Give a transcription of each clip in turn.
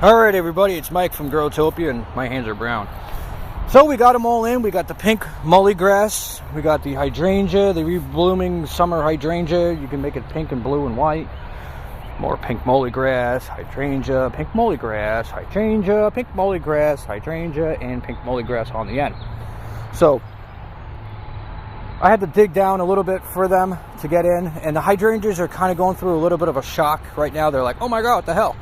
Alright everybody, it's Mike from Growtopia and my hands are brown. So we got them all in. We got the pink mully grass, we got the hydrangea, the reblooming summer hydrangea. You can make it pink and blue and white. More pink mully grass, hydrangea, pink mully grass, hydrangea, pink mully grass, hydrangea, and pink mully grass on the end. So I had to dig down a little bit for them to get in, and the hydrangeas are kind of going through a little bit of a shock right now. They're like, oh my god, what the hell?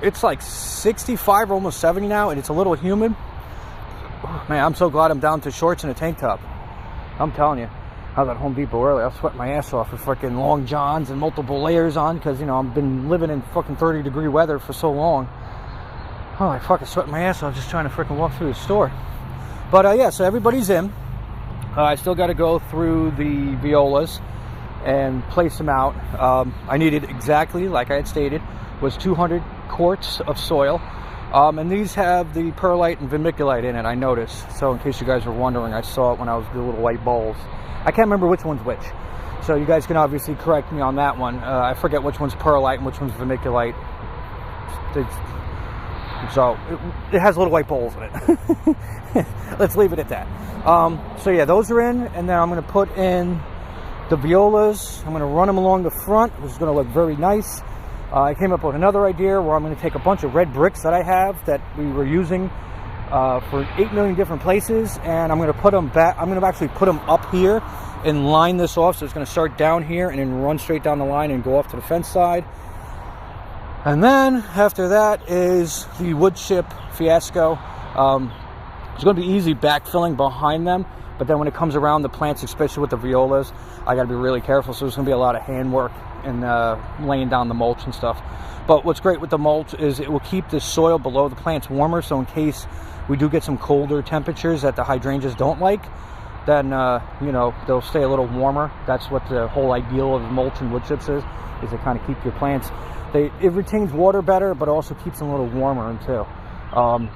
It's like 65 or almost 70 now, and it's a little humid. Man, I'm so glad I'm down to shorts and a tank top. I'm telling you, I was at Home Depot early. I was sweating my ass off with freaking long johns and multiple layers on because, you know, I've been living in fucking 30-degree weather for so long. Oh, I fucking sweat my ass off just trying to freaking walk through the store. But yeah, so everybody's in. I still got to go through the violas and place them out. I needed exactly, like I had stated, was 200 quarts of soil. And these have the perlite and vermiculite in it, I noticed. So in case you guys were wondering, I saw it when I was the little white balls. I can't remember which one's which. So you guys can obviously correct me on that one. I forget which one's perlite and which one's vermiculite. So it has little white balls in it. Let's leave it at that. So yeah, those are in, and then I'm going to put in the violas. I'm going to run them along the front, which is going to look very nice. I came up with another idea where I'm going to take a bunch of red bricks that I have that we were using for 8 million different places, and I'm going to put them back. I'm going to actually put them up here and line this off, so it's going to start down here and then run straight down the line and go off to the fence side. And then after that is the wood chip fiasco. It's going to be easy backfilling behind them, but then when it comes around the plants, especially with the violas, I got to be really careful. So there's going to be a lot of handwork and laying down the mulch and stuff. But what's great with the mulch is it will keep the soil below the plants warmer, so in case we do get some colder temperatures that the hydrangeas don't like, then you know, they'll stay a little warmer. That's what the whole ideal of mulch and wood chips is to kind of keep your plants, it retains water better, but also keeps them a little warmer too.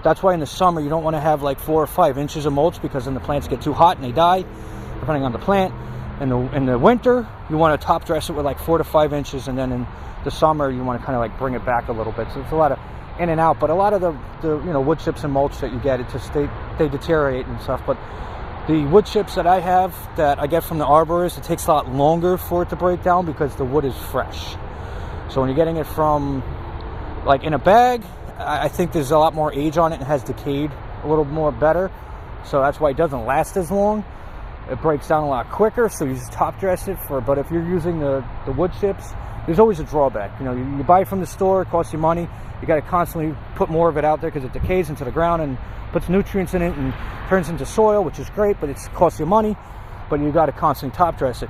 That's why in the summer you don't want to have like 4 or 5 inches of mulch, because then the plants get too hot and they die, depending on the plant. In the winter, you want to top dress it with like 4 to 5 inches, and then in the summer you want to kind of like bring it back a little bit. So it's a lot of in and out, but a lot of the you know, wood chips and mulch that you get, it just they deteriorate and stuff. But the wood chips that I have that I get from the arborist, it takes a lot longer for it to break down because the wood is fresh. So when you're getting it from like in a bag, I think there's a lot more age on it and has decayed a little more better. So that's why it doesn't last as long. It breaks down a lot quicker, so you just top dress it for. But if you're using the wood chips, there's always a drawback. You know, you buy it from the store, it costs you money. You got to constantly put more of it out there because it decays into the ground and puts nutrients in it and turns into soil, which is great, but it costs you money. But you got to constantly top dress it.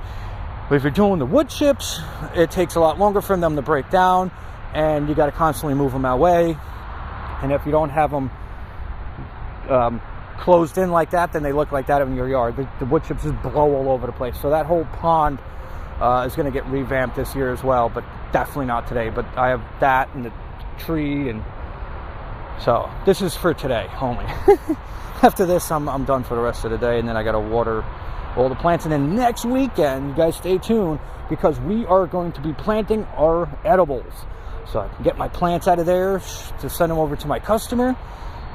But if you're doing the wood chips, it takes a lot longer for them to break down, and you got to constantly move them away. And if you don't have them closed in like that, then they look like that in your yard. The wood chips just blow all over the place. So that whole pond is going to get revamped this year as well, but definitely not today. But I have that and the tree, and so this is for today only. After this, I'm done for the rest of the day, and then I got to water all the plants. And then next weekend, you guys stay tuned, because we are going to be planting our edibles. So I can get my plants out of there to send them over to my customer,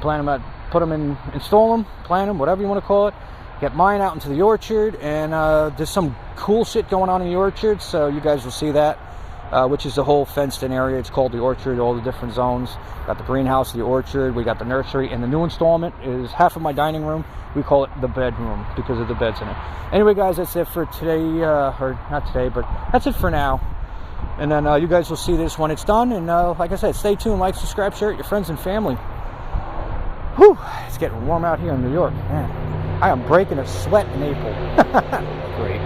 plant them out, put them in, install them, plant them, whatever you want to call it. Get mine out into the orchard, and there's some cool shit going on in the orchard, so you guys will see that, which is the whole fenced-in area. It's called the orchard, all the different zones. Got the greenhouse, the orchard, we got the nursery, and the new installment is half of my dining room. We call it the bedroom because of the beds in it. Anyway, guys, that's it for today, or not today, but that's it for now. And then you guys will see this when it's done. And like I said, stay tuned, like, subscribe, share it with your friends and family. Whew, it's getting warm out here in New York. Man, I am breaking a sweat in April. Great.